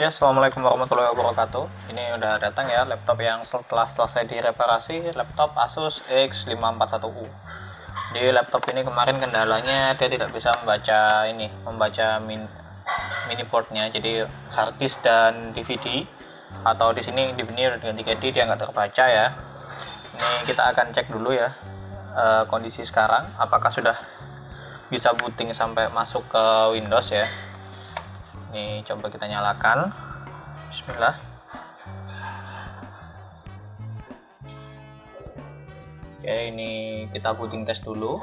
Ya, assalamualaikum warahmatullahi wabarakatuh. Ini udah datang ya laptop yang setelah selesai direparasi, laptop Asus X541U. Di laptop ini kemarin kendalanya dia tidak bisa membaca mini portnya, jadi hard disk dan DVD, atau di sini DVD udah diganti dia nggak terbaca ya. Ini kita akan cek dulu ya kondisi sekarang, apakah sudah bisa booting sampai masuk ke Windows ya. Ini coba kita nyalakan. Bismillah. Oke, ini kita booting test dulu.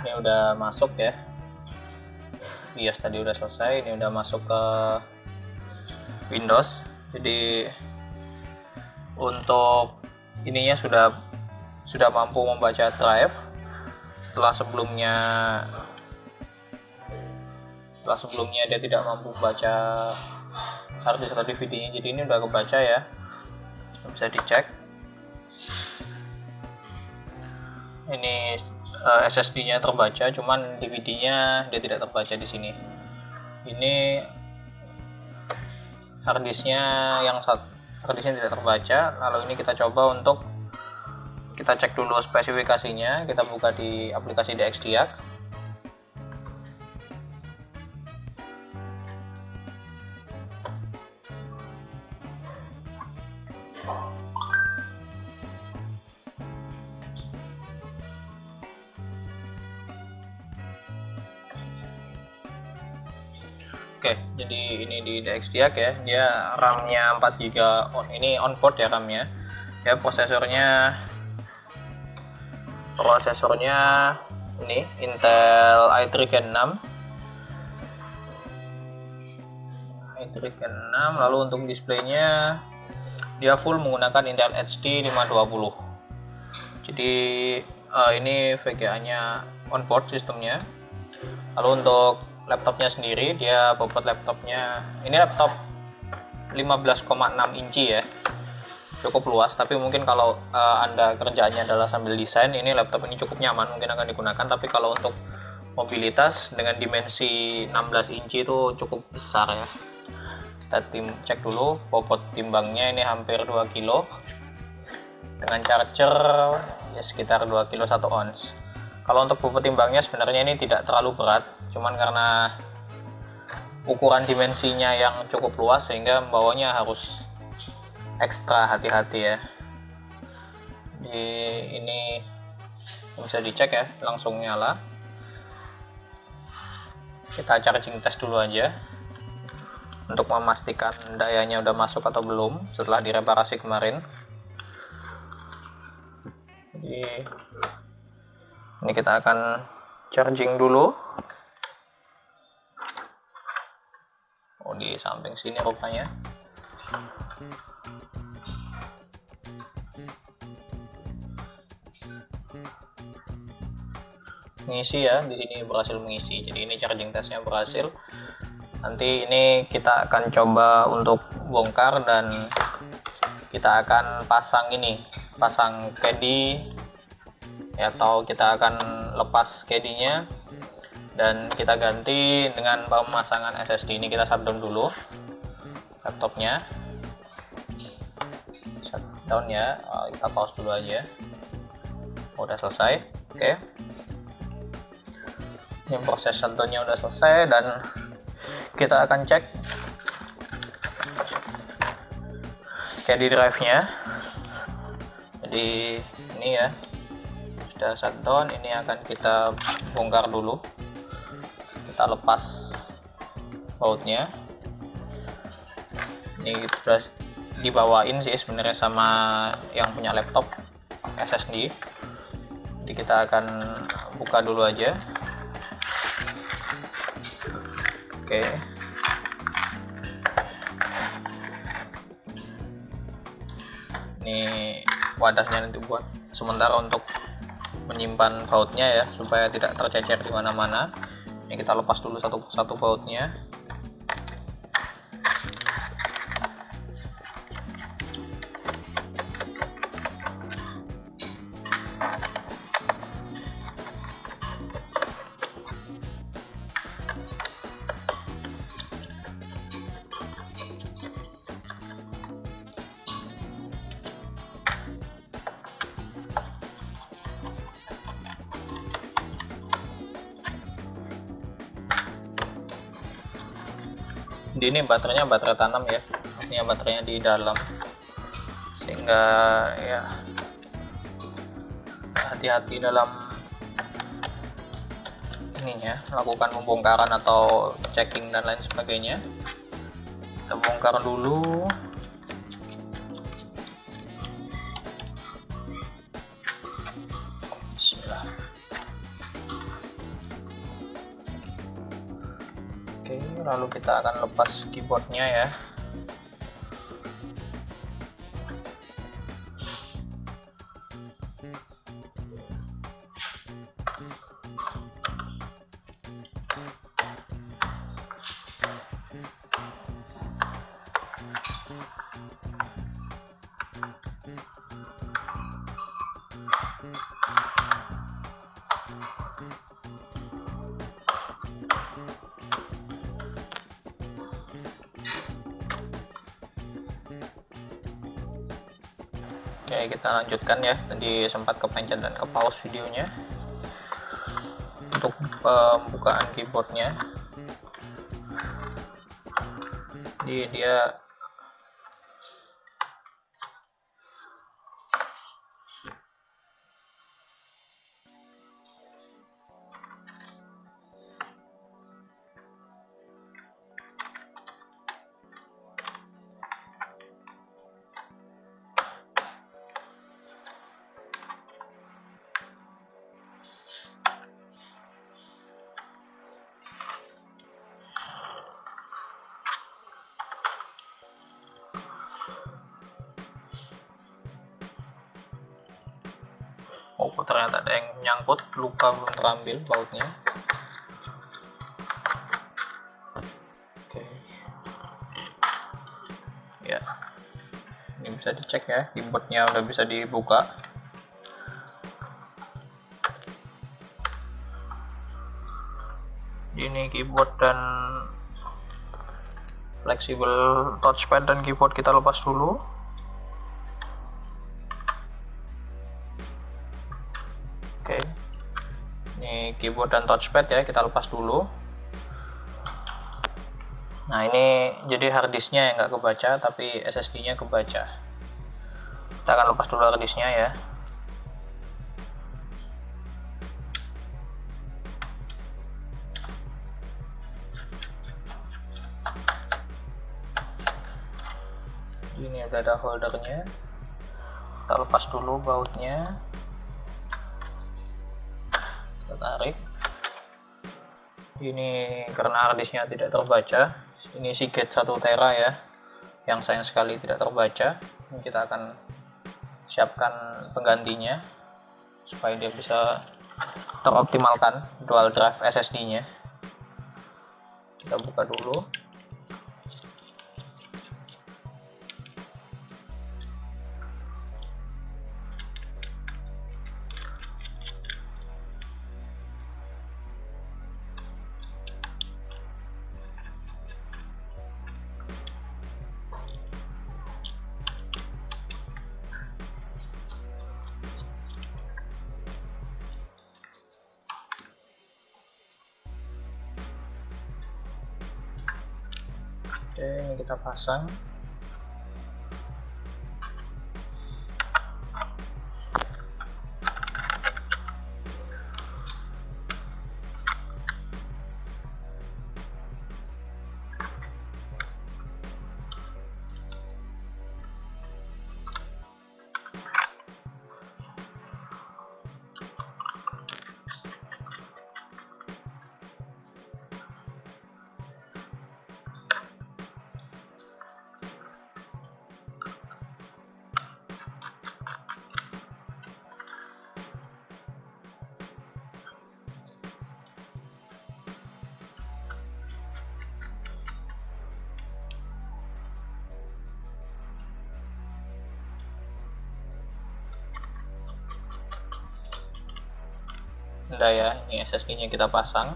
Ini udah masuk ya. BIOS tadi udah selesai, ini udah masuk ke Windows. Jadi untuk ininya sudah mampu membaca drive setelah sebelumnya dia tidak mampu membaca hard disk atau DVD-nya. Jadi ini udah kebaca ya, bisa dicek. Ini SSD-nya terbaca, cuman DVD-nya dia tidak terbaca di sini. Ini hard disknya tidak terbaca. Lalu ini kita coba untuk kita cek dulu spesifikasinya. Kita buka di aplikasi DXDiag. Oke, jadi ini di DXDiag ya, dia RAM-nya 4GB, ini on board ya RAM-nya. Ya, prosesornya ini Intel i3 Gen 6. Lalu untuk displaynya dia full menggunakan Intel HD 520. Jadi ini VGA-nya on board sistemnya. Lalu untuk laptopnya sendiri, dia bobot laptopnya ini laptop 15,6 inci ya, cukup luas. Tapi mungkin kalau Anda kerjaannya adalah sambil desain, ini laptop ini cukup nyaman, mungkin akan digunakan. Tapi kalau untuk mobilitas dengan dimensi 16 inci itu cukup besar ya. Kita cek dulu bobot timbangnya, ini hampir 2 kilo. Dengan charger ya sekitar 2 kilo 1 ons. Kalau untuk bobot timbangnya sebenarnya ini tidak terlalu berat, cuman karena ukuran dimensinya yang cukup luas sehingga membawanya harus ekstra hati-hati ya. Jadi ini bisa dicek ya, langsung nyala. Kita charging test dulu aja untuk memastikan dayanya udah masuk atau belum setelah direparasi kemarin. Jadi ini kita akan charging dulu. Oh, di samping sini rupanya. Mengisi ya, di sini berhasil mengisi. Jadi ini charging testnya berhasil. Nanti ini kita akan coba untuk bongkar dan kita akan pasang caddy atau kita akan lepas caddy-nya dan kita ganti dengan pemasangan SSD. Ini kita shutdown dulu laptopnya, shutdown ya. Kita pause dulu aja. Udah selesai. Oke, ini proses shutdownnya udah selesai dan kita akan cek caddy drive-nya. Jadi ini ya, sudah shutdown. Ini akan kita bongkar dulu, kita lepas bautnya. Ini sudah dibawain sih sebenarnya sama yang punya laptop SSD. Jadi kita akan buka dulu aja. Oke, ini wadahnya nanti buat sementara untuk menyimpan bautnya ya, supaya tidak tercecer di mana-mana. Ini kita lepas dulu satu bautnya. Ini baterainya baterai tanam ya, artinya baterainya di dalam, sehingga ya hati-hati dalam ininya, melakukan pembongkaran atau checking dan lain sebagainya. Kita bongkar dulu. Bismillah. Oke, lalu kita akan lepas keyboardnya ya. Oke, kita lanjutkan ya. Tadi sempat kepencet dan ke pause videonya. Untuk pembukaan keyboardnya, jadi dia ternyata ada yang nyangkut, lupa belum terambil bautnya. Oke. Ya, ini bisa dicek ya, keyboardnya udah bisa dibuka. Ini keyboard dan fleksibel touchpad dan keyboard kita lepas dulu. Oke, ini keyboard dan touchpad ya, kita lepas dulu. Nah, ini jadi harddisknya yang nggak kebaca, tapi SSD-nya kebaca. Kita akan lepas dulu harddisknya ya. Ini udah ada holdernya. Kita lepas dulu bautnya. Tarik. Ini karena harddisknya tidak terbaca, ini Seagate 1 tera ya, yang sayang sekali tidak terbaca. Ini kita akan siapkan penggantinya supaya dia bisa teroptimalkan dual drive SSD-nya. Kita buka dulu. Oke, ini kita pasang. Udah ya, ini SSD-nya kita pasang.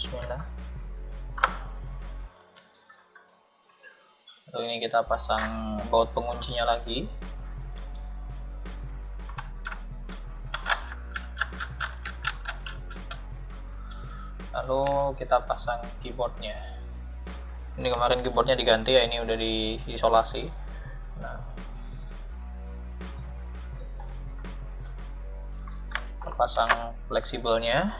Bismillah. Lalu ini kita pasang baut penguncinya lagi. lalu kita pasang keyboardnya. Ini kemarin keyboardnya diganti ya, ini udah diisolasi. Nah, terpasang fleksibelnya.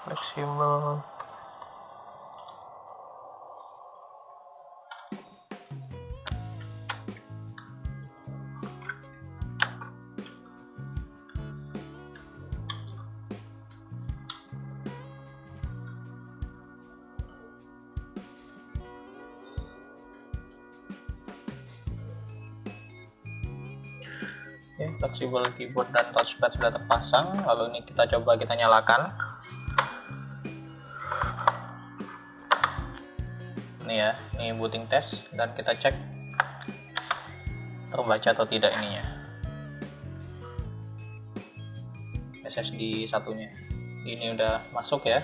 Fleksibel. Oke, fleksibel keyboard dan touchpad sudah terpasang. Lalu ini kita coba kita nyalakan. Ini ya, ini booting test dan kita cek terbaca atau tidak ininya. SSD satunya. Ini udah masuk ya.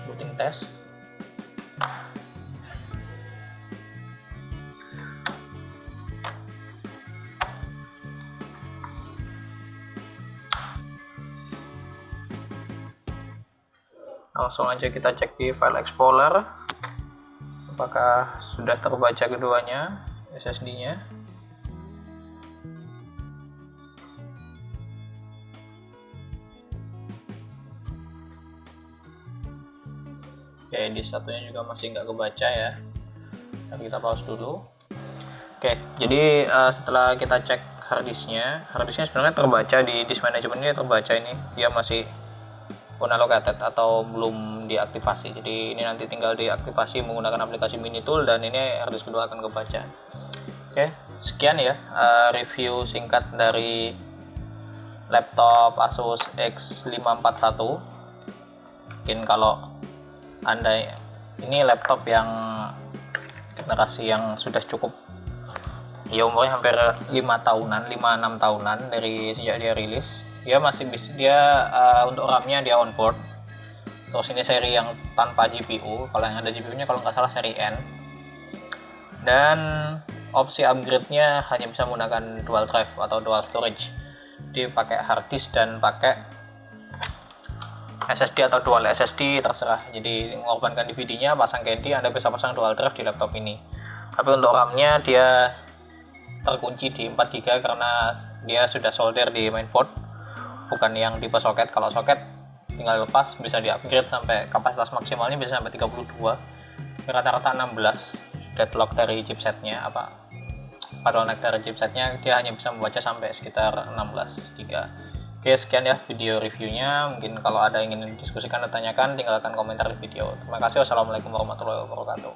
Booting test. Langsung aja kita cek di file explorer apakah sudah terbaca keduanya SSD-nya. Oke, di satunya juga masih nggak kebaca ya. Tapi kita pause dulu. Oke, jadi setelah kita cek harddisknya sebenarnya terbaca di disk management ini, terbaca ini dia masih unallocated atau belum diaktifasi. Jadi ini nanti tinggal diaktifasi menggunakan aplikasi Minitool dan ini harddisk kedua akan kebaca. Oke, sekian ya review singkat dari laptop Asus X541. Mungkin kalau Anda ini laptop yang generasi yang sudah cukup ya, umurnya hampir 5 tahunan, 5-6 tahunan dari sejak dia rilis. Dia masih bisa, untuk RAM-nya dia onboard. Terus ini seri yang tanpa GPU, kalau yang ada GPU-nya kalau nggak salah seri N. Dan opsi upgrade-nya hanya bisa menggunakan dual drive atau dual storage. Dia pakai hard disk dan pakai SSD atau dual SSD terserah. Jadi mengorbankan DVD-nya, pasang CD, Anda bisa pasang dual drive di laptop ini. Tapi untuk RAM-nya dia terkunci di 4 GB karena dia sudah solder di mainboard, bukan yang tipe soket. Kalau soket tinggal lepas, bisa di-upgrade sampai kapasitas maksimalnya bisa sampai 32, rata-rata 16. Deadlock dari chipsetnya, bottleneck dari chipsetnya, dia hanya bisa membaca sampai sekitar 16 GB. Oke, sekian ya video reviewnya. Mungkin kalau ada yang ingin didiskusikan atau tanyakan, tinggalkan komentar di video. Terima kasih. Wassalamualaikum warahmatullahi wabarakatuh.